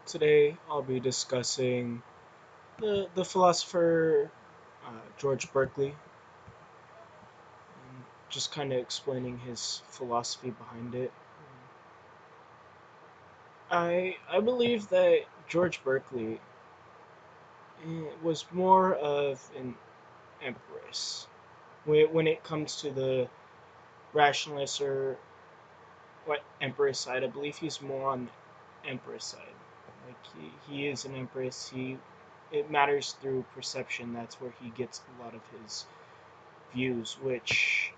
Today I'll be discussing the philosopher George Berkeley, and just kind of explaining his philosophy behind it. I believe that George Berkeley was more of an empress when it comes to the rationalist or what empress side. I believe he's more on the empress side. Like he is an empress. It matters through perception. That's where he gets a lot of his views, which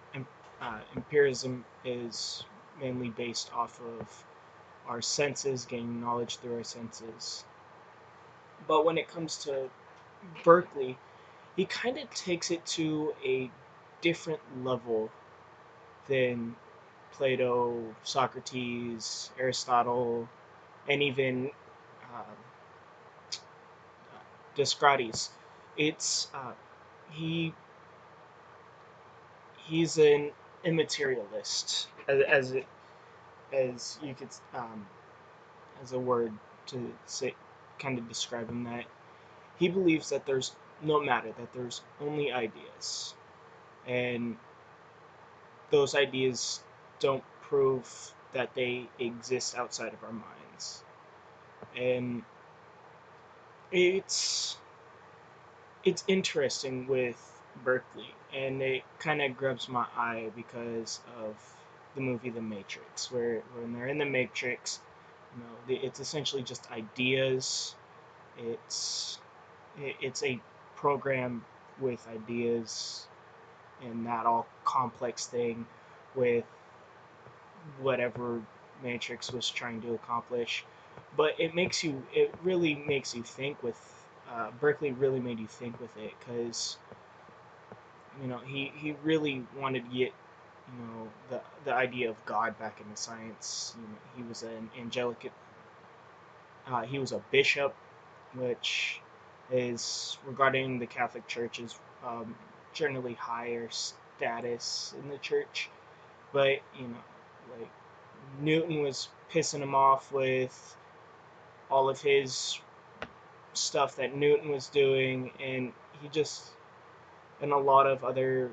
empiricism is mainly based off of our senses, gaining knowledge through our senses. But when it comes to Berkeley, he kind of takes it to a different level than Plato, Socrates, Aristotle, and even uh, Descartes. It's he he's an immaterialist, as you could as a word to say, kind of describe him. That he believes that there's no matter, that there's only ideas, and those ideas don't prove that they exist outside of our minds. And it's it's interesting with Berkeley, and it kind of grabs my eye because of the movie The Matrix, where when they're in the Matrix, it's essentially just ideas. It's it's a program with ideas and that all complex thing with whatever Matrix was trying to accomplish. But it really makes you think with Berkeley really made you think with it because he really wanted to get the idea of God back into science. He was an angelic, he was a bishop, which is regarding the Catholic Church is generally higher status in the church. But like Newton was pissing him off with all of his stuff that Newton was doing, and he just and a lot of other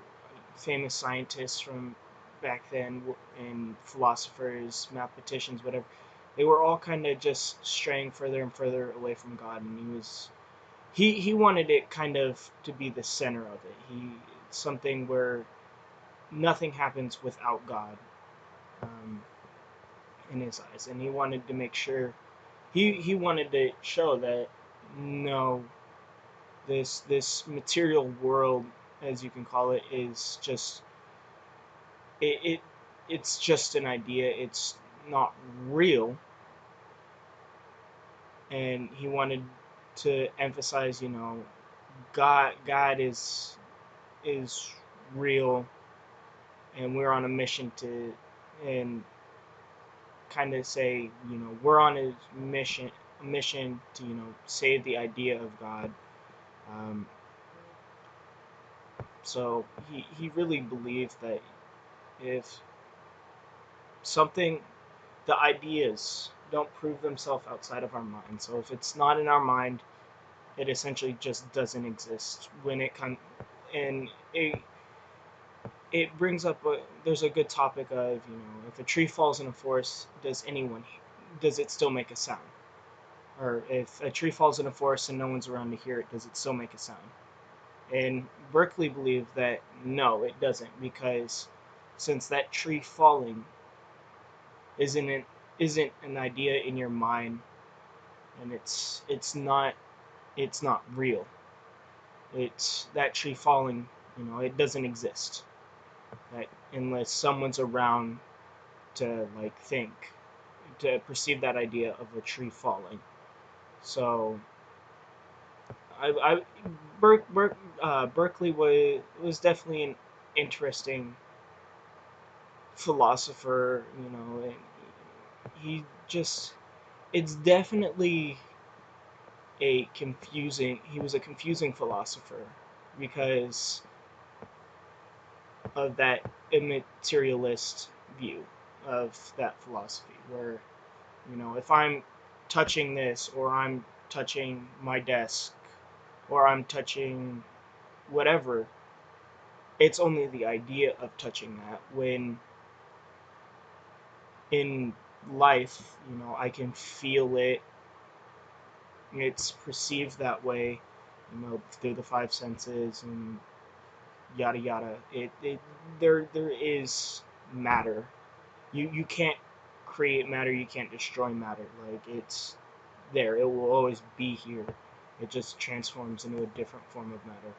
famous scientists from back then and philosophers, mathematicians, whatever, they were all kind of just straying further and further away from God, and he wanted it kind of to be the center of it. Something where nothing happens without God, um, in his eyes, and he wanted to make sure he wanted to show that no, this material world, as you can call it, is just it, it it's just an idea. It's not real, and he wanted to emphasize, God is real, and we're on a mission to and kind of say, we're on a mission to, save the idea of God. Um, so he really believed that if something, the ideas don't prove themselves outside of our mind. So if it's not in our mind, it essentially just doesn't exist. When it comes, and it brings up there's a good topic of if a tree falls in a forest, does it still make a sound? Or if a tree falls in a forest and no one's around to hear it, does it still make a sound? And Berkeley believed that no, it doesn't, because since that tree falling isn't an, isn't an idea in your mind, and it's not real. It's that tree falling, it doesn't exist. That unless someone's around to think, to perceive that idea of a tree falling. So I Berkeley was definitely an interesting philosopher, and he just it's definitely he was a confusing philosopher because of that immaterialist view of that philosophy where if I'm touching this, or I'm touching my desk, or I'm touching whatever. It's only the idea of touching that. When in life, I can feel it. It's perceived that way, through the five senses and yada yada. There is matter. You can't create matter. You can't destroy matter. Like, it's there. It will always be here. It just transforms into a different form of matter.